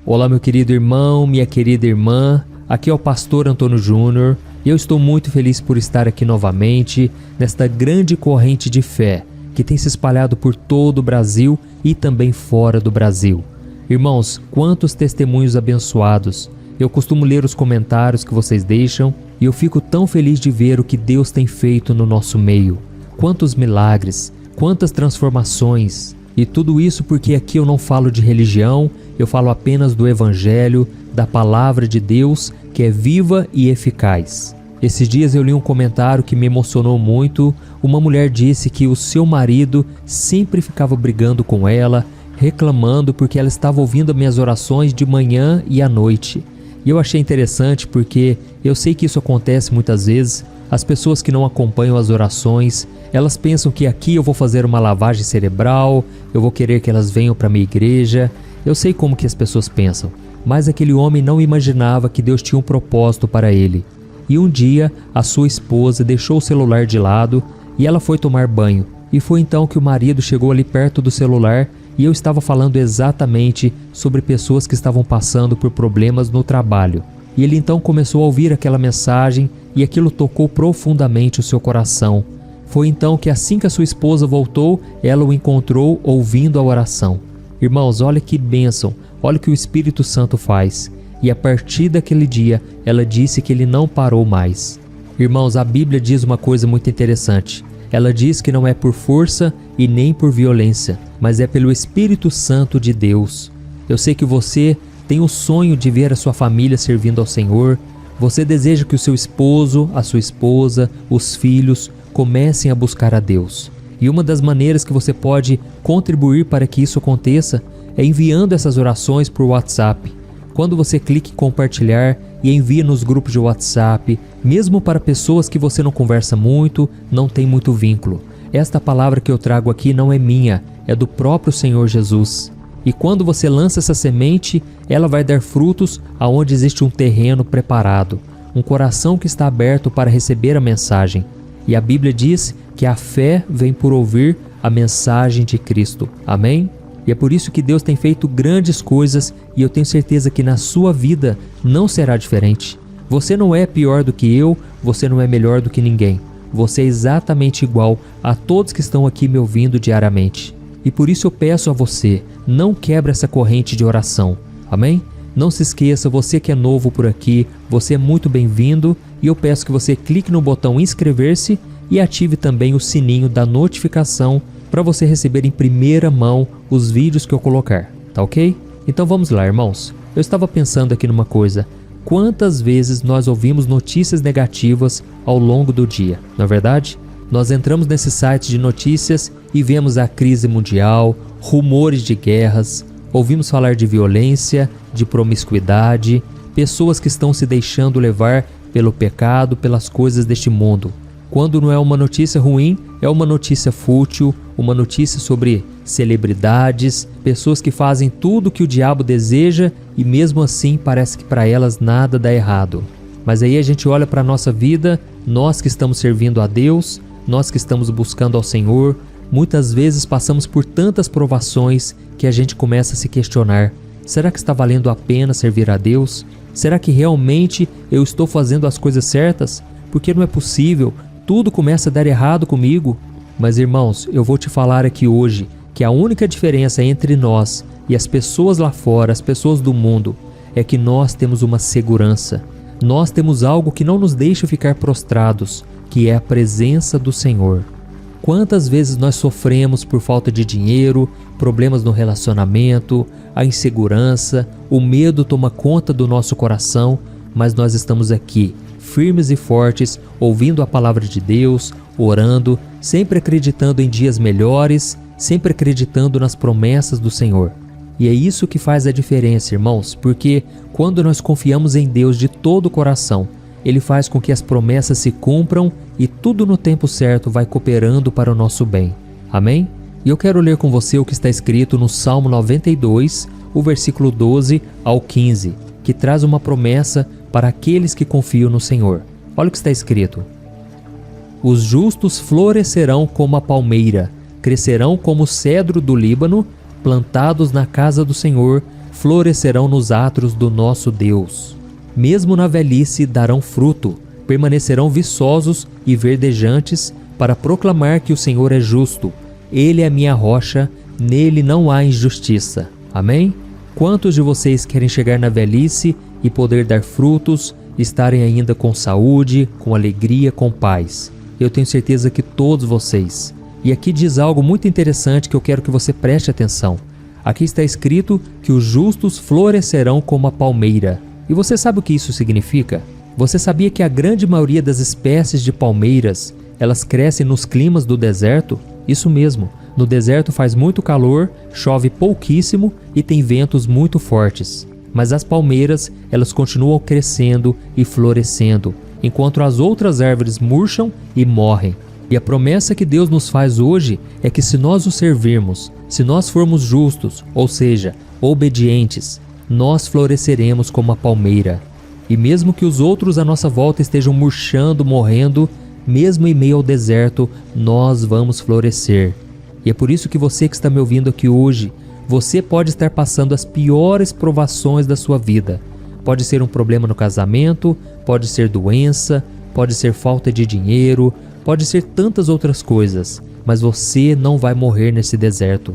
Olá, meu querido irmão, minha querida irmã, aqui é o pastor Antônio Júnior e eu estou muito feliz por estar aqui novamente nesta grande corrente de fé que tem se espalhado por todo o Brasil e também fora do Brasil. Irmãos, quantos testemunhos abençoados! Eu costumo ler os comentários que vocês deixam e eu fico tão feliz de ver o que Deus tem feito no nosso meio. Quantos milagres, quantas transformações! E tudo isso porque aqui eu não falo de religião, eu falo apenas do Evangelho, da Palavra de Deus, que é viva e eficaz. Esses dias eu li um comentário que me emocionou muito. Uma mulher disse que o seu marido sempre ficava brigando com ela, reclamando porque ela estava ouvindo as minhas orações de manhã e à noite. E eu achei interessante porque eu sei que isso acontece muitas vezes. As pessoas que não acompanham as orações, elas pensam que aqui eu vou fazer uma lavagem cerebral, eu vou querer que elas venham para a minha igreja. Eu sei como que as pessoas pensam, mas aquele homem não imaginava que Deus tinha um propósito para ele. E um dia, a sua esposa deixou o celular de lado e ela foi tomar banho. E foi então que o marido chegou ali perto do celular e eu estava falando exatamente sobre pessoas que estavam passando por problemas no trabalho. E ele então começou a ouvir aquela mensagem e aquilo tocou profundamente o seu coração. Foi então que assim que a sua esposa voltou, ela o encontrou ouvindo a oração. Irmãos, olha que bênção, olha o que o Espírito Santo faz. E a partir daquele dia, ela disse que ele não parou mais. Irmãos, a Bíblia diz uma coisa muito interessante. Ela diz que não é por força e nem por violência, mas é pelo Espírito Santo de Deus. Eu sei que você tem o sonho de ver a sua família servindo ao Senhor. Você deseja que o seu esposo, a sua esposa, os filhos comecem a buscar a Deus. E uma das maneiras que você pode contribuir para que isso aconteça é enviando essas orações por WhatsApp. Quando você clica em compartilhar e envia nos grupos de WhatsApp, mesmo para pessoas que você não conversa muito, não tem muito vínculo. Esta palavra que eu trago aqui não é minha, é do próprio Senhor Jesus. E quando você lança essa semente, ela vai dar frutos aonde existe um terreno preparado, um coração que está aberto para receber a mensagem. E a Bíblia diz que a fé vem por ouvir a mensagem de Cristo. Amém? E é por isso que Deus tem feito grandes coisas e eu tenho certeza que na sua vida não será diferente. Você não é pior do que eu, você não é melhor do que ninguém. Você é exatamente igual a todos que estão aqui me ouvindo diariamente. E por isso eu peço a você, não quebre essa corrente de oração. Amém? Não se esqueça, você que é novo por aqui, você é muito bem-vindo e eu peço que você clique no botão inscrever-se e ative também o sininho da notificação para você receber em primeira mão os vídeos que eu colocar, tá ok? Então vamos lá, irmãos. Eu estava pensando aqui numa coisa. Quantas vezes nós ouvimos notícias negativas ao longo do dia, não é verdade? Nós entramos nesse site de notícias e vemos a crise mundial, rumores de guerras, ouvimos falar de violência, de promiscuidade, pessoas que estão se deixando levar pelo pecado, pelas coisas deste mundo. Quando não é uma notícia ruim, é uma notícia fútil, uma notícia sobre celebridades, pessoas que fazem tudo o que o diabo deseja e mesmo assim parece que para elas nada dá errado. Mas aí a gente olha para a nossa vida, nós que estamos servindo a Deus, nós que estamos buscando ao Senhor, muitas vezes passamos por tantas provações que a gente começa a se questionar. Será que está valendo a pena servir a Deus? Será que realmente eu estou fazendo as coisas certas? Porque não é possível, tudo começa a dar errado comigo. Mas irmãos, eu vou te falar aqui hoje que a única diferença entre nós e as pessoas lá fora, as pessoas do mundo, é que nós temos uma segurança. Nós temos algo que não nos deixa ficar prostrados, que é a presença do Senhor. Quantas vezes nós sofremos por falta de dinheiro, problemas no relacionamento, a insegurança, o medo toma conta do nosso coração, mas nós estamos aqui, firmes e fortes, ouvindo a palavra de Deus, orando, sempre acreditando em dias melhores, sempre acreditando nas promessas do Senhor. E é isso que faz a diferença, irmãos, porque quando nós confiamos em Deus de todo o coração, Ele faz com que as promessas se cumpram e tudo no tempo certo vai cooperando para o nosso bem. Amém? E eu quero ler com você o que está escrito no Salmo 92, o versículo 12 ao 15, que traz uma promessa para aqueles que confiam no Senhor. Olha o que está escrito. Os justos florescerão como a palmeira, crescerão como o cedro do Líbano, plantados na casa do Senhor, florescerão nos átrios do nosso Deus. Mesmo na velhice darão fruto, permanecerão viçosos e verdejantes para proclamar que o Senhor é justo. Ele é minha rocha, nele não há injustiça. Amém? Quantos de vocês querem chegar na velhice e poder dar frutos, estarem ainda com saúde, com alegria, com paz? Eu tenho certeza que todos vocês. E aqui diz algo muito interessante que eu quero que você preste atenção. Aqui está escrito que os justos florescerão como a palmeira. E você sabe o que isso significa? Você sabia que a grande maioria das espécies de palmeiras, elas crescem nos climas do deserto? Isso mesmo, no deserto faz muito calor, chove pouquíssimo e tem ventos muito fortes. Mas as palmeiras, elas continuam crescendo e florescendo, enquanto as outras árvores murcham e morrem. E a promessa que Deus nos faz hoje é que se nós o servirmos, se nós formos justos, ou seja, obedientes, nós floresceremos como a palmeira. E mesmo que os outros à nossa volta estejam murchando, morrendo, mesmo em meio ao deserto, nós vamos florescer. E é por isso que você que está me ouvindo aqui hoje, você pode estar passando as piores provações da sua vida. Pode ser um problema no casamento, pode ser doença, pode ser falta de dinheiro, pode ser tantas outras coisas, mas você não vai morrer nesse deserto.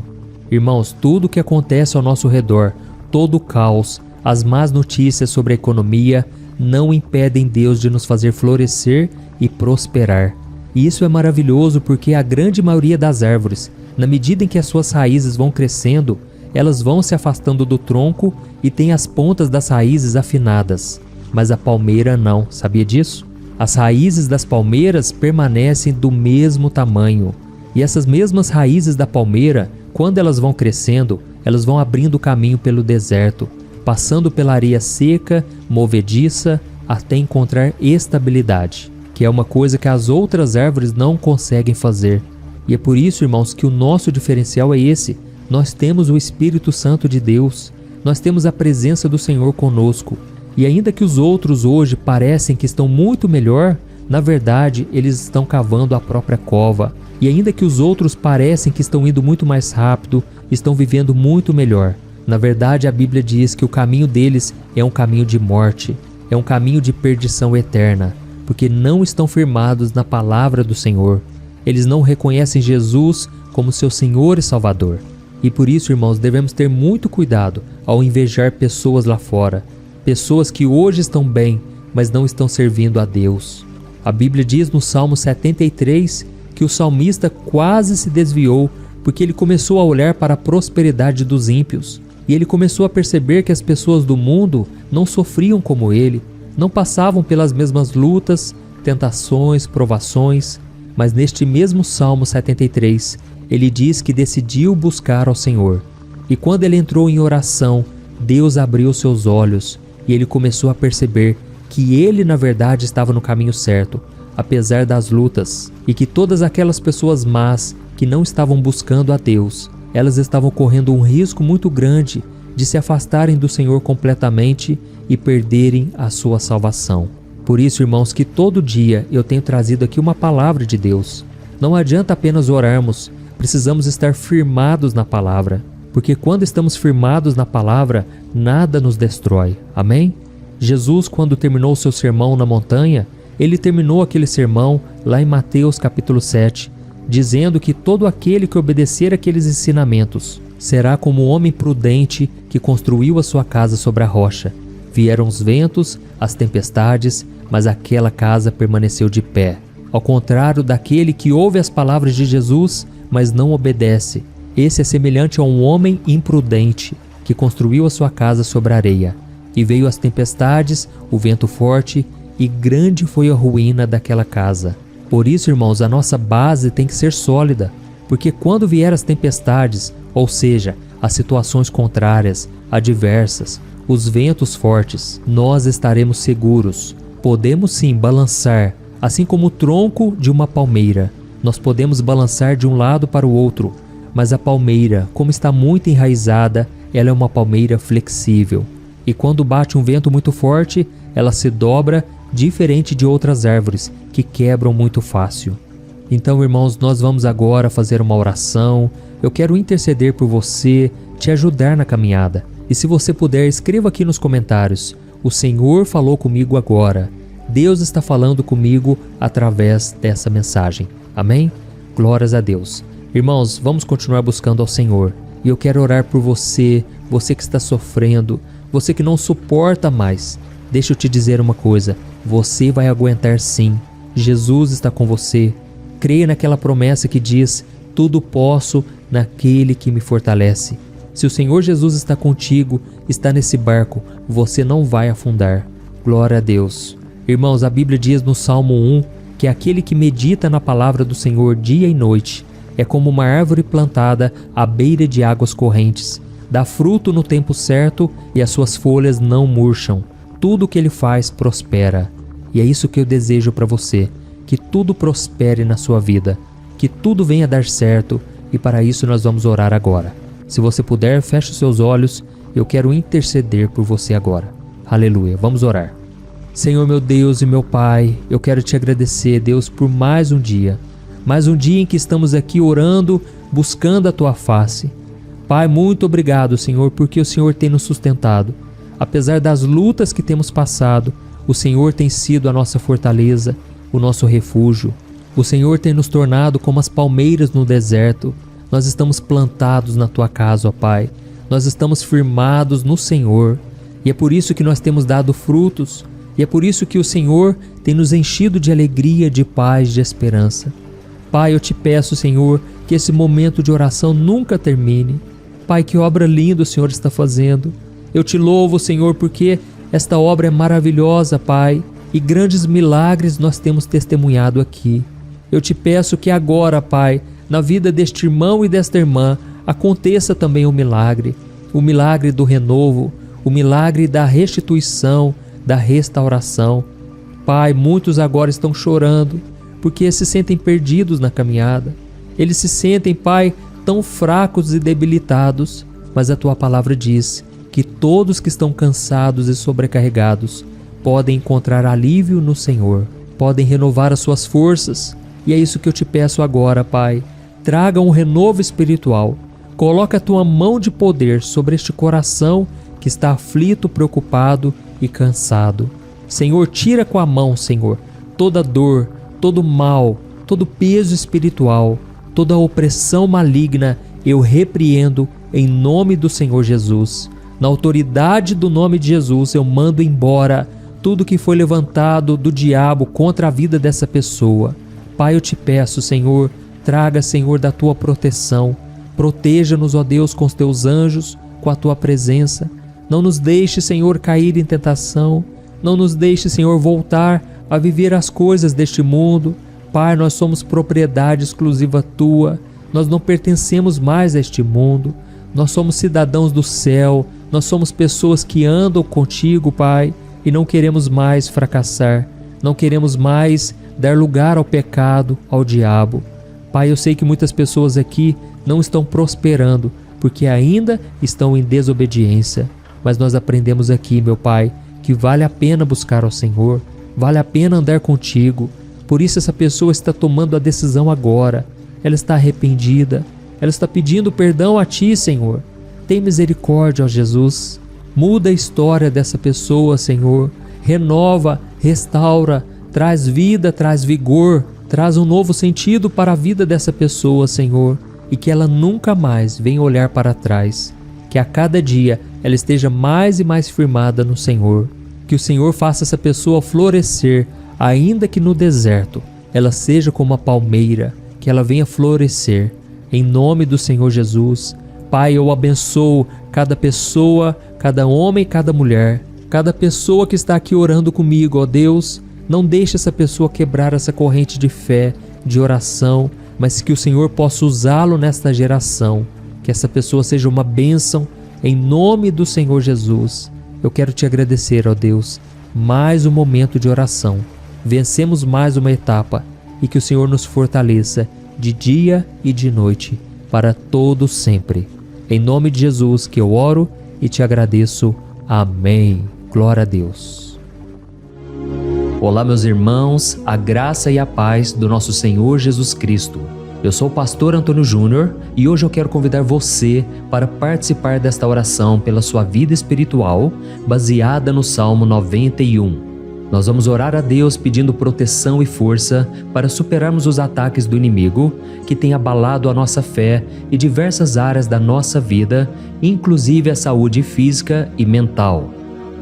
Irmãos, tudo o que acontece ao nosso redor, todo o caos, as más notícias sobre a economia, não impedem Deus de nos fazer florescer e prosperar. E isso é maravilhoso porque a grande maioria das árvores, na medida em que as suas raízes vão crescendo, elas vão se afastando do tronco e têm as pontas das raízes afinadas. Mas a palmeira não, sabia disso? As raízes das palmeiras permanecem do mesmo tamanho. E essas mesmas raízes da palmeira, quando elas vão crescendo, elas vão abrindo caminho pelo deserto, passando pela areia seca, movediça, até encontrar estabilidade, que é uma coisa que as outras árvores não conseguem fazer. E é por isso, irmãos, que o nosso diferencial é esse. Nós temos o Espírito Santo de Deus, nós temos a presença do Senhor conosco. E ainda que os outros hoje parecem que estão muito melhor, na verdade, eles estão cavando a própria cova. E ainda que os outros parecem que estão indo muito mais rápido, estão vivendo muito melhor, na verdade, a Bíblia diz que o caminho deles é um caminho de morte, é um caminho de perdição eterna, porque não estão firmados na palavra do Senhor. Eles não reconhecem Jesus como seu Senhor e Salvador. E por isso, irmãos, devemos ter muito cuidado ao invejar pessoas lá fora, pessoas que hoje estão bem, mas não estão servindo a Deus. A Bíblia diz no Salmo 73 que o salmista quase se desviou porque ele começou a olhar para a prosperidade dos ímpios. E ele começou a perceber que as pessoas do mundo não sofriam como ele, não passavam pelas mesmas lutas, tentações, provações. Mas neste mesmo Salmo 73, ele diz que decidiu buscar ao Senhor. E quando ele entrou em oração, Deus abriu seus olhos e ele começou a perceber que ele na verdade estava no caminho certo, apesar das lutas, e que todas aquelas pessoas más que não estavam buscando a Deus, elas estavam correndo um risco muito grande de se afastarem do Senhor completamente e perderem a sua salvação. Por isso, irmãos, que todo dia eu tenho trazido aqui uma palavra de Deus. Não adianta apenas orarmos, precisamos estar firmados na palavra, porque quando estamos firmados na palavra, nada nos destrói. Amém? Jesus, quando terminou o seu sermão na montanha, ele terminou aquele sermão lá em Mateus capítulo 7, dizendo que todo aquele que obedecer aqueles ensinamentos será como um homem prudente que construiu a sua casa sobre a rocha. Vieram os ventos, as tempestades, mas aquela casa permaneceu de pé. Ao contrário daquele que ouve as palavras de Jesus, mas não obedece, esse é semelhante a um homem imprudente que construiu a sua casa sobre a areia. E veio as tempestades, o vento forte, e grande foi a ruína daquela casa. Por isso, irmãos, a nossa base tem que ser sólida, porque quando vier as tempestades, ou seja, as situações contrárias, adversas, os ventos fortes, nós estaremos seguros. Podemos sim balançar, assim como o tronco de uma palmeira. Nós podemos balançar de um lado para o outro, mas a palmeira, como está muito enraizada, ela é uma palmeira flexível. E quando bate um vento muito forte, ela se dobra, diferente de outras árvores que quebram muito fácil. Então, irmãos, nós vamos agora fazer uma oração. Eu quero interceder por você, te ajudar na caminhada. E se você puder, escreva aqui nos comentários: o Senhor falou comigo agora. Deus está falando comigo através dessa mensagem. Amém? Glórias a Deus. Irmãos, vamos continuar buscando ao Senhor. E eu quero orar por você, você que está sofrendo, você que não suporta mais. Deixa eu te dizer uma coisa: você vai aguentar sim. Jesus está com você. Creia naquela promessa que diz: tudo posso naquele que me fortalece. Se o Senhor Jesus está contigo, está nesse barco, você não vai afundar. Glória a Deus. Irmãos, a Bíblia diz no Salmo 1 que aquele que medita na palavra do Senhor dia e noite é como uma árvore plantada à beira de águas correntes. Dá fruto no tempo certo e as suas folhas não murcham. Tudo o que ele faz prospera. E é isso que eu desejo para você, que tudo prospere na sua vida, que tudo venha dar certo, e para isso nós vamos orar agora. Se você puder, feche os seus olhos, eu quero interceder por você agora. Aleluia, vamos orar. Senhor meu Deus e meu Pai, eu quero te agradecer, Deus, por mais um dia em que estamos aqui orando, buscando a Tua face. Pai, muito obrigado, Senhor, porque o Senhor tem nos sustentado. Apesar das lutas que temos passado, o Senhor tem sido a nossa fortaleza, o nosso refúgio. O Senhor tem nos tornado como as palmeiras no deserto. Nós estamos plantados na Tua casa, ó Pai. Nós estamos firmados no Senhor. E é por isso que nós temos dado frutos. E é por isso que o Senhor tem nos enchido de alegria, de paz, de esperança. Pai, eu te peço, Senhor, que esse momento de oração nunca termine. Pai, que obra linda o Senhor está fazendo. Eu te louvo, Senhor, porque esta obra é maravilhosa, Pai, e grandes milagres nós temos testemunhado aqui. Eu te peço que agora, Pai, na vida deste irmão e desta irmã, aconteça também o milagre do renovo, o milagre da restituição, da restauração. Pai, muitos agora estão chorando, porque se sentem perdidos na caminhada. Eles se sentem, Pai, tão fracos e debilitados, mas a Tua palavra diz que todos que estão cansados e sobrecarregados podem encontrar alívio no Senhor, podem renovar as suas forças. E é isso que eu te peço agora, Pai. Traga um renovo espiritual. Coloca a Tua mão de poder sobre este coração que está aflito, preocupado e cansado. Senhor, tira com a mão, Senhor, toda dor, todo mal, todo peso espiritual, toda opressão maligna, eu repreendo em nome do Senhor Jesus. Na autoridade do nome de Jesus, eu mando embora tudo que foi levantado do diabo contra a vida dessa pessoa. Pai, eu te peço, Senhor, traga, Senhor, da Tua proteção. Proteja-nos, ó Deus, com os Teus anjos, com a Tua presença. Não nos deixe, Senhor, cair em tentação. Não nos deixe, Senhor, voltar a viver as coisas deste mundo. Pai, nós somos propriedade exclusiva Tua. Nós não pertencemos mais a este mundo. Nós somos cidadãos do céu. Nós somos pessoas que andam contigo, Pai, e não queremos mais fracassar. Não queremos mais dar lugar ao pecado, ao diabo. Pai, eu sei que muitas pessoas aqui não estão prosperando porque ainda estão em desobediência. Mas nós aprendemos aqui, meu Pai, que vale a pena buscar ao Senhor, vale a pena andar contigo. Por isso essa pessoa está tomando a decisão agora. Ela está arrependida, ela está pedindo perdão a Ti, Senhor. Tem misericórdia, ó Jesus. Muda a história dessa pessoa, Senhor. Renova, restaura, traz vida, traz vigor, traz um novo sentido para a vida dessa pessoa, Senhor. E que ela nunca mais venha olhar para trás. Que a cada dia ela esteja mais e mais firmada no Senhor. Que o Senhor faça essa pessoa florescer, ainda que no deserto ela seja como a palmeira, que ela venha florescer. Em nome do Senhor Jesus, Pai, eu abençoo cada pessoa, cada homem e cada mulher, cada pessoa que está aqui orando comigo, ó Deus. Não deixe essa pessoa quebrar essa corrente de fé, de oração, mas que o Senhor possa usá-lo nesta geração. Que essa pessoa seja uma bênção, em nome do Senhor Jesus. Eu quero te agradecer, ó Deus, mais um momento de oração. Vencemos mais uma etapa e que o Senhor nos fortaleça de dia e de noite, para todo sempre. Em nome de Jesus que eu oro e te agradeço. Amém. Glória a Deus. Olá, meus irmãos, a graça e a paz do nosso Senhor Jesus Cristo. Eu sou o pastor Antônio Júnior e hoje eu quero convidar você para participar desta oração pela sua vida espiritual, baseada no Salmo 91. Nós vamos orar a Deus pedindo proteção e força para superarmos os ataques do inimigo que tem abalado a nossa fé e diversas áreas da nossa vida, inclusive a saúde física e mental.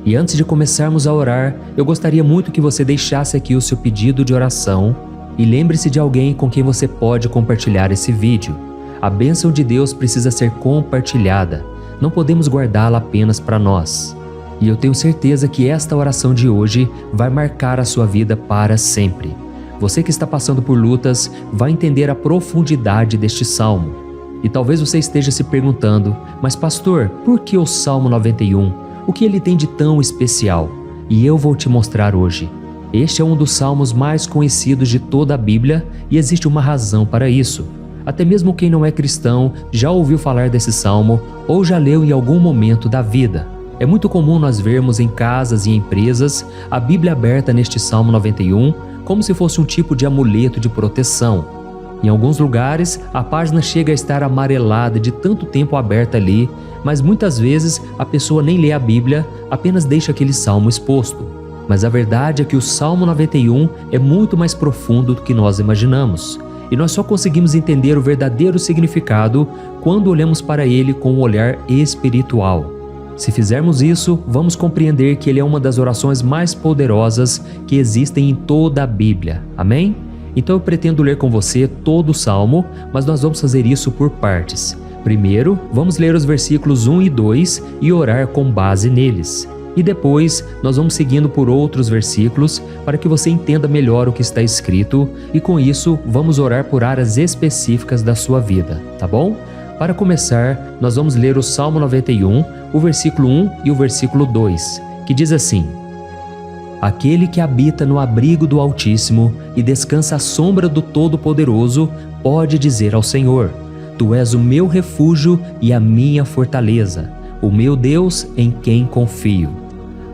E antes de começarmos a orar, eu gostaria muito que você deixasse aqui o seu pedido de oração e lembre-se de alguém com quem você pode compartilhar esse vídeo. A bênção de Deus precisa ser compartilhada, não podemos guardá-la apenas para nós. E eu tenho certeza que esta oração de hoje vai marcar a sua vida para sempre. Você que está passando por lutas vai entender a profundidade deste salmo. E talvez você esteja se perguntando, mas pastor, por que o Salmo 91? O que ele tem de tão especial? E eu vou te mostrar hoje. Este é um dos salmos mais conhecidos de toda a Bíblia e existe uma razão para isso. Até mesmo quem não é cristão já ouviu falar desse salmo ou já leu em algum momento da vida. É muito comum nós vermos em casas e empresas a Bíblia aberta neste Salmo 91 como se fosse um tipo de amuleto de proteção. Em alguns lugares, a página chega a estar amarelada de tanto tempo aberta ali, mas muitas vezes a pessoa nem lê a Bíblia, apenas deixa aquele salmo exposto. Mas a verdade é que o Salmo 91 é muito mais profundo do que nós imaginamos. E nós só conseguimos entender o verdadeiro significado quando olhamos para ele com um olhar espiritual. Se fizermos isso, vamos compreender que ele é uma das orações mais poderosas que existem em toda a Bíblia. Amém? Então eu pretendo ler com você todo o Salmo, mas nós vamos fazer isso por partes. Primeiro, vamos ler os versículos 1 e 2 e orar com base neles. E depois, nós vamos seguindo por outros versículos para que você entenda melhor o que está escrito e com isso, vamos orar por áreas específicas da sua vida, tá bom? Para começar, nós vamos ler o Salmo 91, o versículo 1 e o versículo 2, que diz assim: Aquele que habita no abrigo do Altíssimo e descansa à sombra do Todo-Poderoso pode dizer ao Senhor: Tu és o meu refúgio e a minha fortaleza, o meu Deus em quem confio.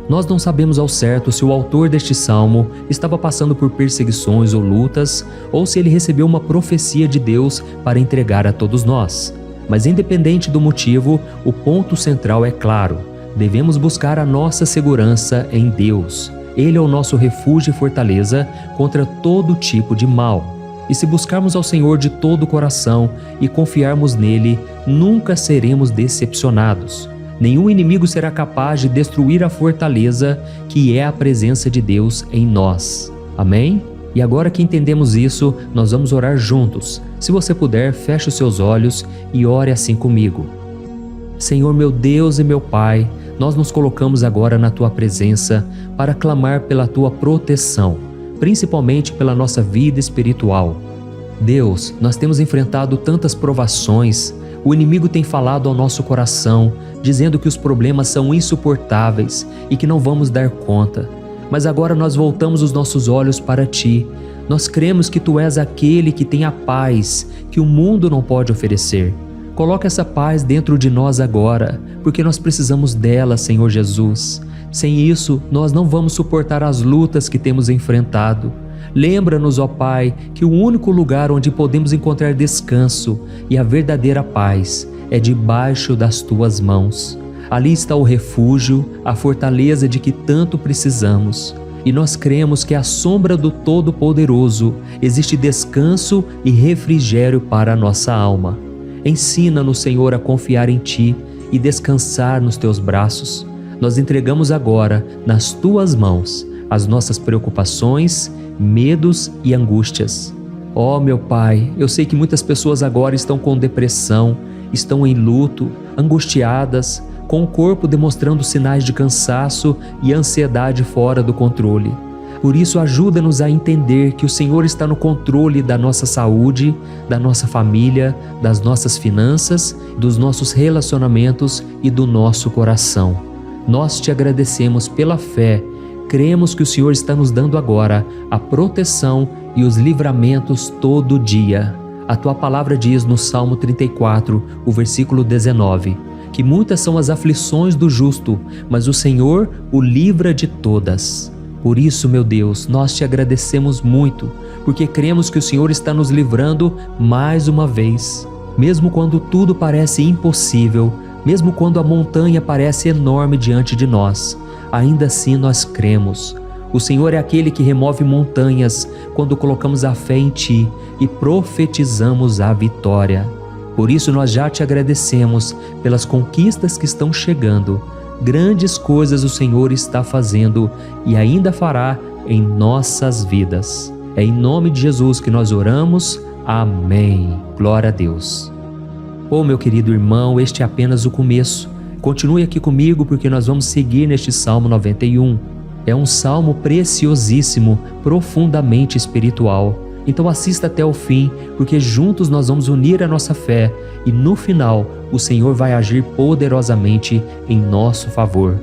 Nós não sabemos ao certo se o autor deste salmo estava passando por perseguições ou lutas, ou se ele recebeu uma profecia de Deus para entregar a todos nós. Mas independente do motivo, o ponto central é claro: devemos buscar a nossa segurança em Deus. Ele é o nosso refúgio e fortaleza contra todo tipo de mal. E se buscarmos ao Senhor de todo o coração e confiarmos nele, nunca seremos decepcionados. Nenhum inimigo será capaz de destruir a fortaleza que é a presença de Deus em nós. Amém? E agora que entendemos isso, nós vamos orar juntos. Se você puder, feche os seus olhos e ore assim comigo. Senhor meu Deus e meu Pai, nós nos colocamos agora na Tua presença para clamar pela Tua proteção, principalmente pela nossa vida espiritual. Deus, nós temos enfrentado tantas provações, o inimigo tem falado ao nosso coração, dizendo que os problemas são insuportáveis e que não vamos dar conta. Mas agora nós voltamos os nossos olhos para Ti. Nós cremos que Tu és aquele que tem a paz que o mundo não pode oferecer. Coloca essa paz dentro de nós agora, porque nós precisamos dela, Senhor Jesus. Sem isso, nós não vamos suportar as lutas que temos enfrentado. Lembra-nos, ó Pai, que o único lugar onde podemos encontrar descanso e a verdadeira paz é debaixo das Tuas mãos. Ali está o refúgio, a fortaleza de que tanto precisamos. E nós cremos que à sombra do Todo-Poderoso existe descanso e refrigério para a nossa alma. Ensina-nos, Senhor, a confiar em Ti e descansar nos Teus braços. Nós entregamos agora, nas Tuas mãos, as nossas preocupações, medos e angústias. Ó meu Pai, eu sei que muitas pessoas agora estão com depressão, estão em luto, angustiadas, com o corpo demonstrando sinais de cansaço e ansiedade fora do controle. Por isso, ajuda-nos a entender que o Senhor está no controle da nossa saúde, da nossa família, das nossas finanças, dos nossos relacionamentos e do nosso coração. Nós Te agradecemos pela fé. Cremos que o Senhor está nos dando agora a proteção e os livramentos todo dia. A Tua palavra diz no Salmo 34, o versículo 19, que muitas são as aflições do justo, mas o Senhor o livra de todas. Por isso, meu Deus, nós te agradecemos muito, porque cremos que o Senhor está nos livrando mais uma vez. Mesmo quando tudo parece impossível, mesmo quando a montanha parece enorme diante de nós, ainda assim nós cremos. O Senhor é aquele que remove montanhas quando colocamos a fé em Ti e profetizamos a vitória. Por isso nós já te agradecemos pelas conquistas que estão chegando. Grandes coisas o Senhor está fazendo e ainda fará em nossas vidas. É em nome de Jesus que nós oramos. Amém. Glória a Deus. Oh, meu querido irmão, este é apenas o começo. Continue aqui comigo porque nós vamos seguir neste Salmo 91. É um salmo preciosíssimo, profundamente espiritual. Então assista até o fim, porque juntos nós vamos unir a nossa fé e no final o Senhor vai agir poderosamente em nosso favor.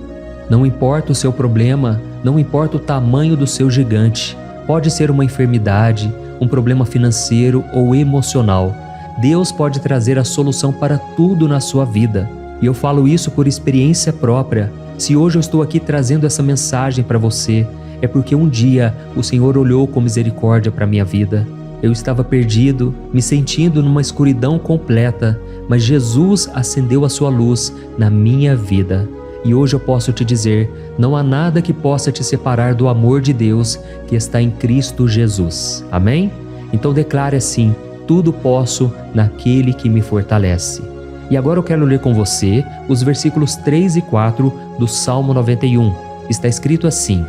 Não importa o seu problema, não importa o tamanho do seu gigante, pode ser uma enfermidade, um problema financeiro ou emocional. Deus pode trazer a solução para tudo na sua vida. E eu falo isso por experiência própria. Se hoje eu estou aqui trazendo essa mensagem para você, é porque um dia o Senhor olhou com misericórdia para a minha vida. Eu estava perdido, me sentindo numa escuridão completa, mas Jesus acendeu a sua luz na minha vida. E hoje eu posso te dizer, não há nada que possa te separar do amor de Deus que está em Cristo Jesus. Amém? Então declare assim: tudo posso naquele que me fortalece. E agora eu quero ler com você os versículos 3 e 4 do Salmo 91. Está escrito assim: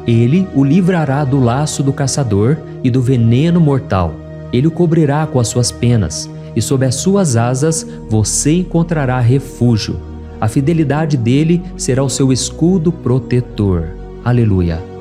Ele o livrará do laço do caçador e do veneno mortal. Ele o cobrirá com as suas penas, e sob as suas asas você encontrará refúgio. A fidelidade dele será o seu escudo protetor. Aleluia.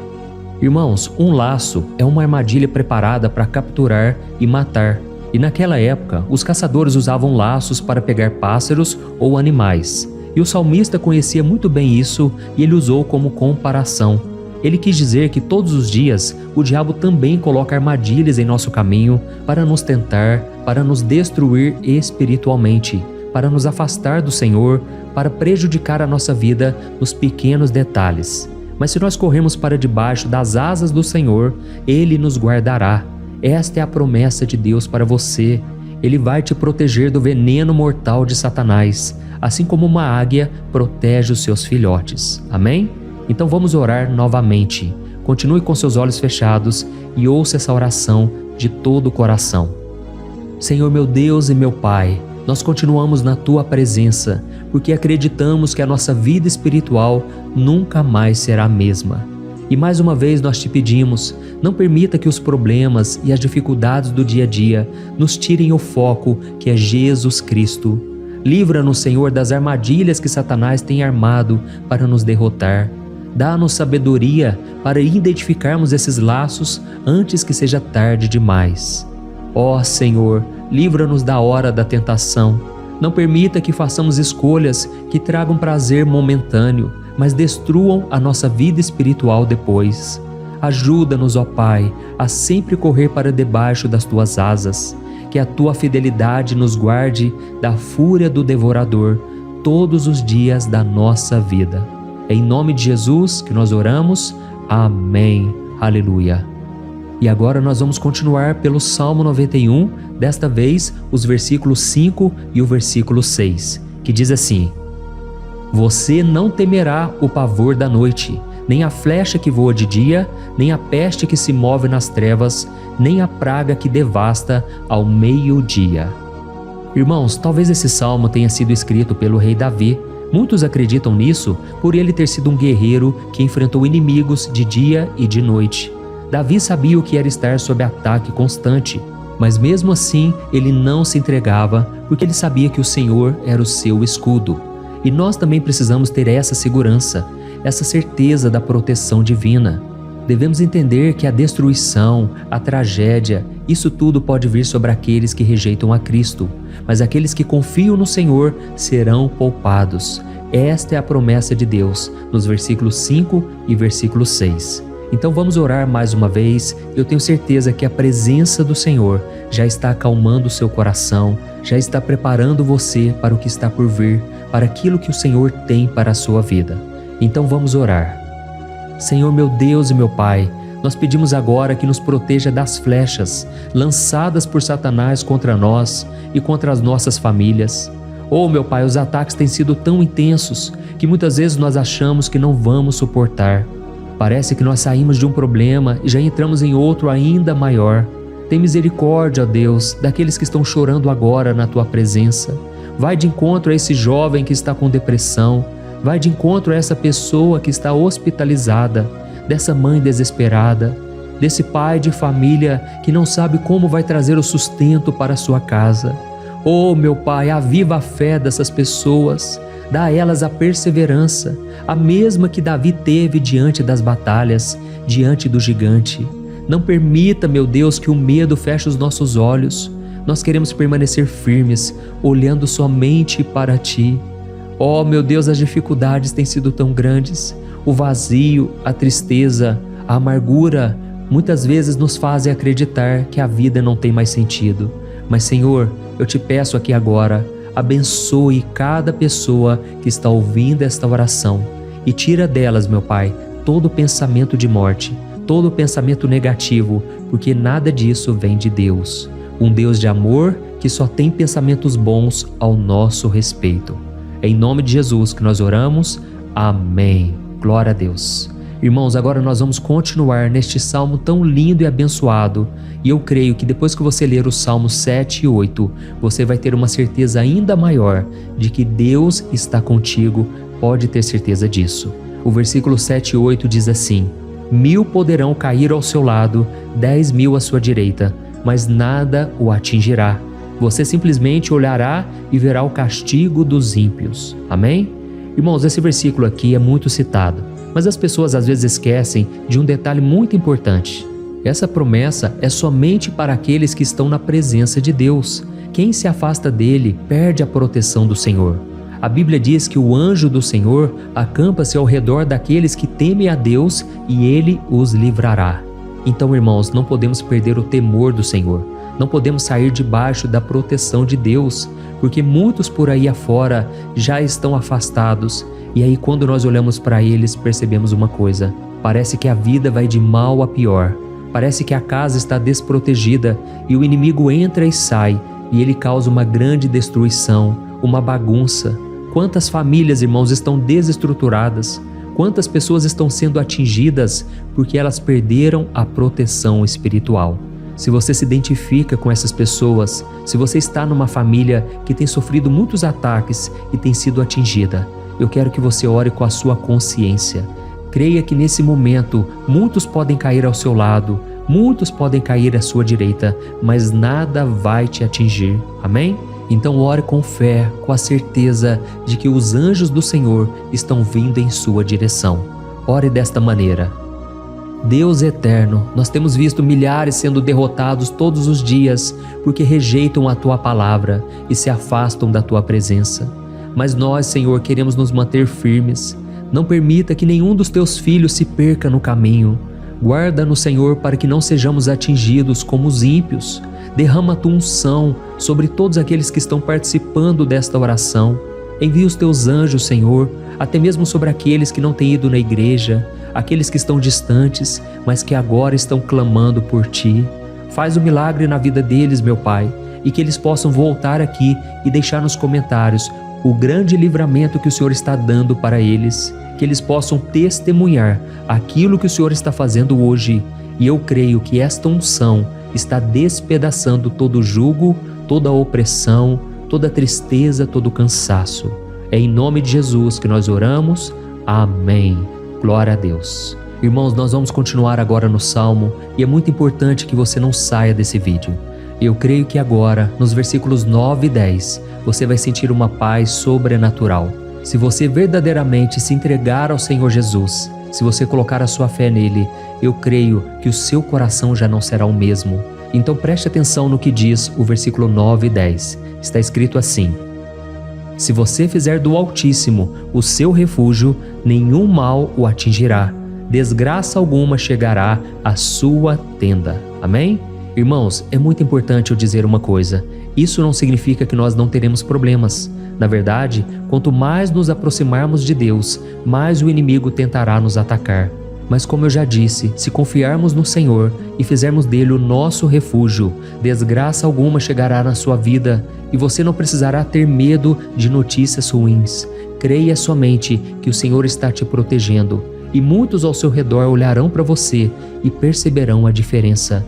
Irmãos, um laço é uma armadilha preparada para capturar e matar. E naquela época, os caçadores usavam laços para pegar pássaros ou animais. E o salmista conhecia muito bem isso e ele usou como comparação. Ele quis dizer que todos os dias o diabo também coloca armadilhas em nosso caminho para nos tentar, para nos destruir espiritualmente, para nos afastar do Senhor, para prejudicar a nossa vida nos pequenos detalhes. Mas se nós corrermos para debaixo das asas do Senhor, Ele nos guardará. Esta é a promessa de Deus para você. Ele vai te proteger do veneno mortal de Satanás, assim como uma águia protege os seus filhotes. Amém? Então vamos orar novamente. Continue com seus olhos fechados e ouça essa oração de todo o coração. Senhor meu Deus e meu Pai, nós continuamos na Tua presença, porque acreditamos que a nossa vida espiritual nunca mais será a mesma. E mais uma vez nós te pedimos, não permita que os problemas e as dificuldades do dia a dia nos tirem o foco que é Jesus Cristo. Livra-nos, Senhor, das armadilhas que Satanás tem armado para nos derrotar. Dá-nos sabedoria para identificarmos esses laços antes que seja tarde demais. Ó Senhor, livra-nos da hora da tentação. Não permita que façamos escolhas que tragam prazer momentâneo, mas destruam a nossa vida espiritual depois. Ajuda-nos, ó Pai, a sempre correr para debaixo das Tuas asas, que a Tua fidelidade nos guarde da fúria do devorador todos os dias da nossa vida. É em nome de Jesus que nós oramos. Amém. Aleluia. E agora nós vamos continuar pelo Salmo 91, desta vez os versículos 5 e o versículo 6, que diz assim: Você não temerá o pavor da noite, nem a flecha que voa de dia, nem a peste que se move nas trevas, nem a praga que devasta ao meio-dia. Irmãos, talvez esse salmo tenha sido escrito pelo rei Davi. Muitos acreditam nisso por ele ter sido um guerreiro que enfrentou inimigos de dia e de noite. Davi sabia o que era estar sob ataque constante, mas mesmo assim ele não se entregava, porque ele sabia que o Senhor era o seu escudo. E nós também precisamos ter essa segurança, essa certeza da proteção divina. Devemos entender que a destruição, a tragédia, isso tudo pode vir sobre aqueles que rejeitam a Cristo, mas aqueles que confiam no Senhor serão poupados. Esta é a promessa de Deus, nos versículos 5 e versículo 6. Então vamos orar mais uma vez. Eu tenho certeza que a presença do Senhor já está acalmando o seu coração, já está preparando você para o que está por vir, para aquilo que o Senhor tem para a sua vida. Então vamos orar. Senhor meu Deus e meu Pai, nós pedimos agora que nos proteja das flechas lançadas por Satanás contra nós e contra as nossas famílias. Oh, meu Pai, os ataques têm sido tão intensos que muitas vezes nós achamos que não vamos suportar. Parece que nós saímos de um problema e já entramos em outro ainda maior. Tem misericórdia, ó Deus, daqueles que estão chorando agora na Tua presença. Vai de encontro a esse jovem que está com depressão. Vai de encontro a essa pessoa que está hospitalizada, dessa mãe desesperada, desse pai de família que não sabe como vai trazer o sustento para a sua casa. Oh, meu Pai, aviva a fé dessas pessoas, dá a elas a perseverança, a mesma que Davi teve diante das batalhas, diante do gigante. Não permita, meu Deus, que o medo feche os nossos olhos. Nós queremos permanecer firmes, olhando somente para Ti. Oh, meu Deus, as dificuldades têm sido tão grandes. O vazio, a tristeza, a amargura, muitas vezes nos fazem acreditar que a vida não tem mais sentido. Mas, Senhor, eu te peço aqui agora, abençoe cada pessoa que está ouvindo esta oração e tira delas, meu Pai, todo pensamento de morte, todo pensamento negativo, porque nada disso vem de Deus. Um Deus de amor que só tem pensamentos bons ao nosso respeito. É em nome de Jesus que nós oramos. Amém. Glória a Deus. Irmãos, agora nós vamos continuar neste salmo tão lindo e abençoado. E eu creio que depois que você ler os salmos 7 e 8, você vai ter uma certeza ainda maior de que Deus está contigo. Pode ter certeza disso. O versículo 7 e 8 diz assim: 1000 poderão cair ao seu lado, 10.000 à sua direita, mas nada o atingirá. Você simplesmente olhará e verá o castigo dos ímpios. Amém? Irmãos, esse versículo aqui é muito citado, mas as pessoas às vezes esquecem de um detalhe muito importante. Essa promessa é somente para aqueles que estão na presença de Deus. Quem se afasta dele perde a proteção do Senhor. A Bíblia diz que o anjo do Senhor acampa-se ao redor daqueles que temem a Deus e ele os livrará. Então, irmãos, não podemos perder o temor do Senhor. Não podemos sair debaixo da proteção de Deus, porque muitos por aí afora já estão afastados. E aí, quando nós olhamos para eles, percebemos uma coisa: parece que a vida vai de mal a pior. Parece que a casa está desprotegida e o inimigo entra e sai, e ele causa uma grande destruição, uma bagunça. Quantas famílias, irmãos, estão desestruturadas? Quantas pessoas estão sendo atingidas porque elas perderam a proteção espiritual? Se você se identifica com essas pessoas, se você está numa família que tem sofrido muitos ataques e tem sido atingida, eu quero que você ore com a sua consciência. Creia que nesse momento muitos podem cair ao seu lado, muitos podem cair à sua direita, mas nada vai te atingir. Amém? Então ore com fé, com a certeza de que os anjos do Senhor estão vindo em sua direção. Ore desta maneira: Deus eterno, nós temos visto milhares sendo derrotados todos os dias porque rejeitam a Tua palavra e se afastam da Tua presença. Mas nós, Senhor, queremos nos manter firmes. Não permita que nenhum dos Teus filhos se perca no caminho. Guarda-nos, Senhor, para que não sejamos atingidos como os ímpios. Derrama a Tua unção sobre todos aqueles que estão participando desta oração. Envia os Teus anjos, Senhor, até mesmo sobre aqueles que não têm ido na igreja, aqueles que estão distantes, mas que agora estão clamando por Ti. Faz um milagre na vida deles, meu Pai, e que eles possam voltar aqui e deixar nos comentários o grande livramento que o Senhor está dando para eles, que eles possam testemunhar aquilo que o Senhor está fazendo hoje. E eu creio que esta unção está despedaçando todo o jugo, toda a opressão, toda a tristeza, todo o cansaço. É em nome de Jesus que nós oramos. Amém. Glória a Deus. Irmãos, nós vamos continuar agora no Salmo e é muito importante que você não saia desse vídeo. Eu creio que agora, nos versículos 9 e 10, você vai sentir uma paz sobrenatural. Se você verdadeiramente se entregar ao Senhor Jesus, se você colocar a sua fé nele, eu creio que o seu coração já não será o mesmo. Então preste atenção no que diz o versículo 9 e 10. Está escrito assim: Se você fizer do Altíssimo o seu refúgio, nenhum mal o atingirá. Desgraça alguma chegará à sua tenda. Amém? Irmãos, é muito importante eu dizer uma coisa. Isso não significa que nós não teremos problemas. Na verdade, quanto mais nos aproximarmos de Deus, mais o inimigo tentará nos atacar. Mas como eu já disse, se confiarmos no Senhor e fizermos dele o nosso refúgio, desgraça alguma chegará na sua vida e você não precisará ter medo de notícias ruins. Creia somente que o Senhor está te protegendo e muitos ao seu redor olharão para você e perceberão a diferença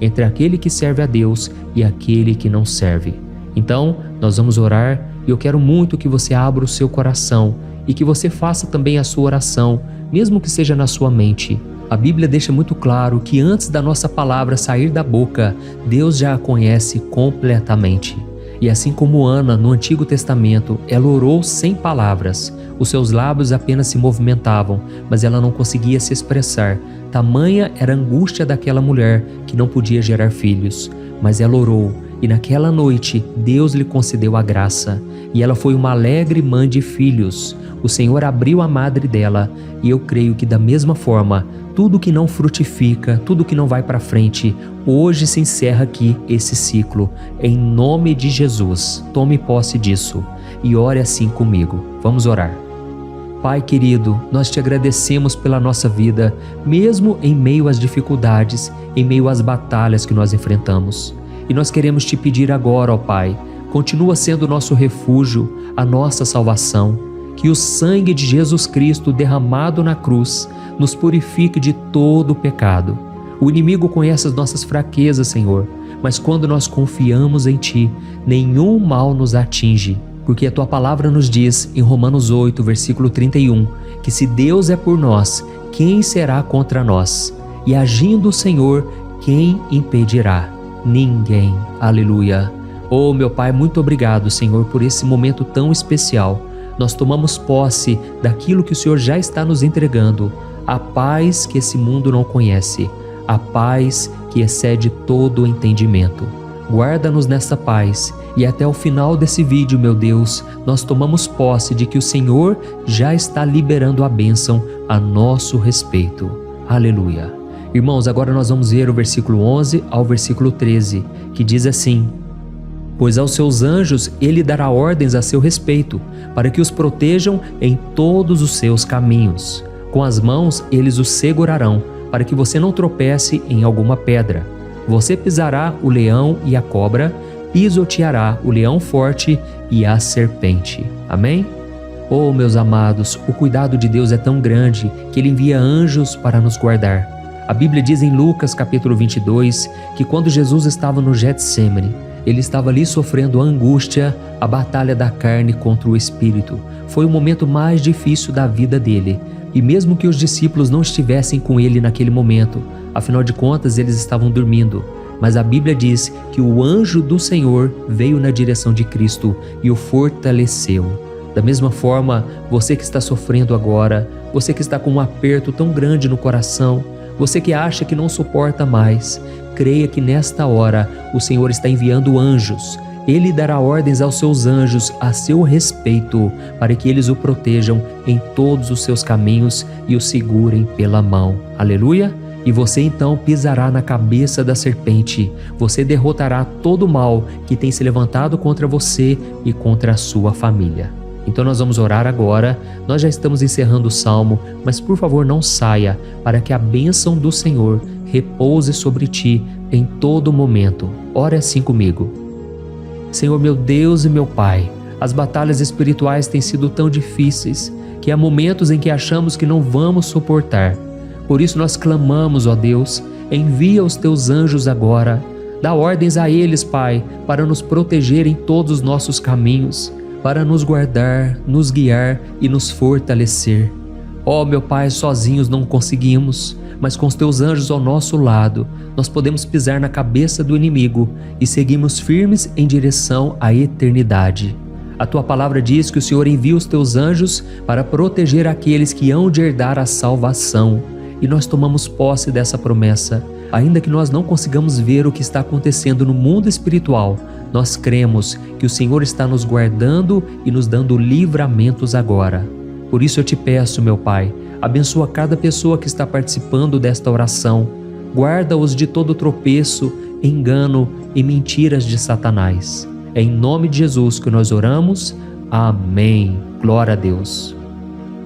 entre aquele que serve a Deus e aquele que não serve. Então, nós vamos orar e eu quero muito que você abra o seu coração e que você faça também a sua oração, mesmo que seja na sua mente. A Bíblia deixa muito claro que antes da nossa palavra sair da boca, Deus já a conhece completamente. E assim como Ana, no Antigo Testamento, ela orou sem palavras. Os seus lábios apenas se movimentavam, mas ela não conseguia se expressar. Tamanha era a angústia daquela mulher que não podia gerar filhos. Mas ela orou, e naquela noite Deus lhe concedeu a graça. E ela foi uma alegre mãe de filhos. O Senhor abriu a madre dela, e eu creio que da mesma forma, tudo que não frutifica, tudo que não vai para frente, hoje se encerra aqui esse ciclo. Em nome de Jesus, tome posse disso e ore assim comigo. Vamos orar. Pai querido, nós te agradecemos pela nossa vida, mesmo em meio às dificuldades, em meio às batalhas que nós enfrentamos. E nós queremos te pedir agora, ó Pai, continua sendo o nosso refúgio, a nossa salvação. Que o sangue de Jesus Cristo derramado na cruz nos purifique de todo o pecado. O inimigo conhece as nossas fraquezas, Senhor, mas quando nós confiamos em Ti, nenhum mal nos atinge. Porque a Tua palavra nos diz, em Romanos 8, versículo 31, que se Deus é por nós, quem será contra nós? E agindo o Senhor, quem impedirá? Ninguém. Aleluia. Oh, meu Pai, muito obrigado, Senhor, por esse momento tão especial. Nós tomamos posse daquilo que o Senhor já está nos entregando, a paz que esse mundo não conhece, a paz que excede todo o entendimento. Guarda-nos nessa paz e até o final desse vídeo, meu Deus, nós tomamos posse de que o Senhor já está liberando a bênção a nosso respeito. Aleluia. Irmãos, agora nós vamos ver o versículo 11 ao versículo 13, que diz assim: Pois aos seus anjos ele dará ordens a seu respeito, para que os protejam em todos os seus caminhos. Com as mãos eles os segurarão, para que você não tropece em alguma pedra. Você pisará o leão e a cobra, pisoteará o leão forte e a serpente. Amém? Oh, meus amados, o cuidado de Deus é tão grande que Ele envia anjos para nos guardar. A Bíblia diz em Lucas capítulo 22 que quando Jesus estava no Getsêmani, Ele estava ali sofrendo a angústia, a batalha da carne contra o espírito. Foi o momento mais difícil da vida dele. E mesmo que os discípulos não estivessem com ele naquele momento, afinal de contas eles estavam dormindo, mas a Bíblia diz que o anjo do Senhor veio na direção de Cristo e o fortaleceu. Da mesma forma, você que está sofrendo agora, você que está com um aperto tão grande no coração, você que acha que não suporta mais, creia que nesta hora o Senhor está enviando anjos. Ele dará ordens aos seus anjos a seu respeito, para que eles o protejam em todos os seus caminhos e o segurem pela mão. Aleluia! E você então pisará na cabeça da serpente. Você derrotará todo o mal que tem se levantado contra você e contra a sua família. Então nós vamos orar agora. Nós já estamos encerrando o salmo, mas por favor não saia, para que a bênção do Senhor repouse sobre ti em todo momento. Ore assim comigo. Senhor, meu Deus e meu Pai, as batalhas espirituais têm sido tão difíceis que há momentos em que achamos que não vamos suportar. Por isso nós clamamos, ó Deus, envia os teus anjos agora, dá ordens a eles, Pai, para nos proteger em todos os nossos caminhos, para nos guardar, nos guiar e nos fortalecer. Ó meu Pai, sozinhos não conseguimos, mas com os teus anjos ao nosso lado, nós podemos pisar na cabeça do inimigo e seguirmos firmes em direção à eternidade. A tua palavra diz que o Senhor envia os teus anjos para proteger aqueles que hão de herdar a salvação. E nós tomamos posse dessa promessa. Ainda que nós não consigamos ver o que está acontecendo no mundo espiritual, nós cremos que o Senhor está nos guardando e nos dando livramentos agora. Por isso eu te peço, meu Pai, abençoa cada pessoa que está participando desta oração. Guarda-os de todo tropeço, engano e mentiras de Satanás. É em nome de Jesus que nós oramos. Amém. Glória a Deus.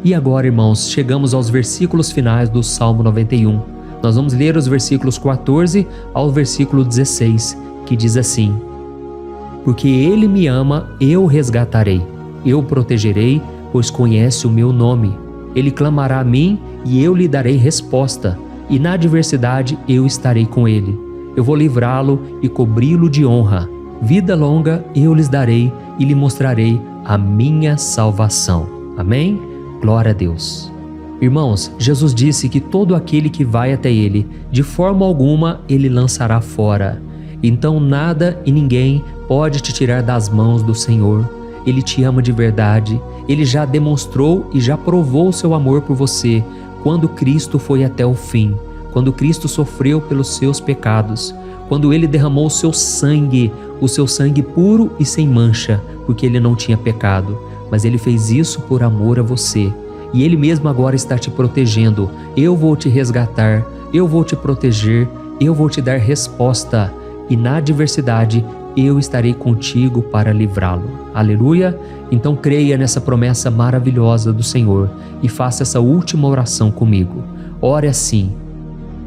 E agora, irmãos, chegamos aos versículos finais do Salmo 91. Nós vamos ler os versículos 14 ao versículo 16, que diz assim: Porque Ele me ama, eu o resgatarei, eu o protegerei, pois conhece o meu nome. Ele clamará a mim e eu lhe darei resposta, e na adversidade eu estarei com ele. Eu vou livrá-lo e cobri-lo de honra. Vida longa eu lhes darei e lhe mostrarei a minha salvação. Amém? Glória a Deus. Irmãos, Jesus disse que todo aquele que vai até ele, de forma alguma ele lançará fora. Então nada e ninguém pode te tirar das mãos do Senhor. Ele te ama de verdade. Ele já demonstrou e já provou o seu amor por você quando Cristo foi até o fim, quando Cristo sofreu pelos seus pecados, quando Ele derramou o seu sangue puro e sem mancha, porque Ele não tinha pecado, mas Ele fez isso por amor a você. E Ele mesmo agora está te protegendo. Eu vou te resgatar, eu vou te proteger, eu vou te dar resposta, e na adversidade eu estarei contigo para livrá-lo. Aleluia! Então creia nessa promessa maravilhosa do Senhor e faça essa última oração comigo. Ore assim: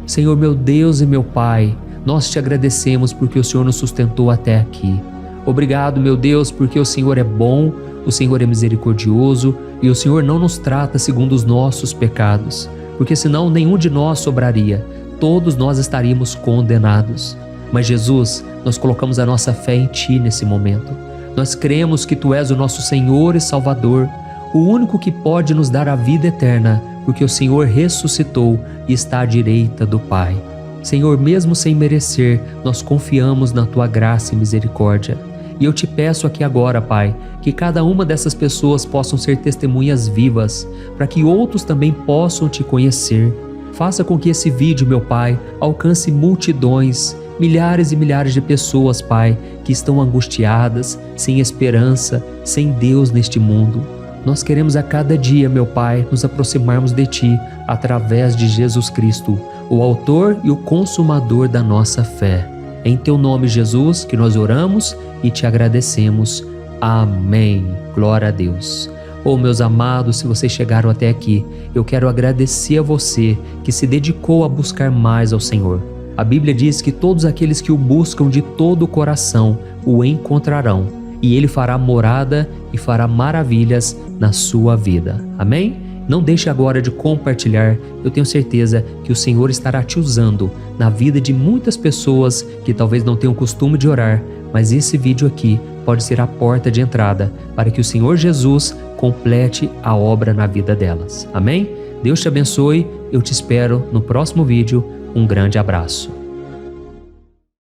Senhor meu Deus e meu Pai, nós te agradecemos porque o Senhor nos sustentou até aqui. Obrigado, meu Deus, porque o Senhor é bom, o Senhor é misericordioso e o Senhor não nos trata segundo os nossos pecados, porque senão nenhum de nós sobraria, todos nós estaríamos condenados. Mas Jesus, nós colocamos a nossa fé em Ti nesse momento. Nós cremos que Tu és o nosso Senhor e Salvador, o único que pode nos dar a vida eterna, porque o Senhor ressuscitou e está à direita do Pai. Senhor, mesmo sem merecer, nós confiamos na Tua graça e misericórdia. E eu te peço aqui agora, Pai, que cada uma dessas pessoas possam ser testemunhas vivas, para que outros também possam Te conhecer. Faça com que esse vídeo, meu Pai, alcance multidões, milhares e milhares de pessoas, Pai, que estão angustiadas, sem esperança, sem Deus neste mundo. Nós queremos a cada dia, meu Pai, nos aproximarmos de Ti através de Jesus Cristo, o autor e o consumador da nossa fé. Em Teu nome, Jesus, que nós oramos e Te agradecemos. Amém. Glória a Deus. Oh, meus amados, se vocês chegaram até aqui, eu quero agradecer a você que se dedicou a buscar mais ao Senhor. A Bíblia diz que todos aqueles que o buscam de todo o coração o encontrarão, e Ele fará morada e fará maravilhas na sua vida. Amém? Não deixe agora de compartilhar, eu tenho certeza que o Senhor estará te usando na vida de muitas pessoas que talvez não tenham costume de orar, mas esse vídeo aqui pode ser a porta de entrada para que o Senhor Jesus complete a obra na vida delas. Amém? Deus te abençoe, eu te espero no próximo vídeo. Um grande abraço.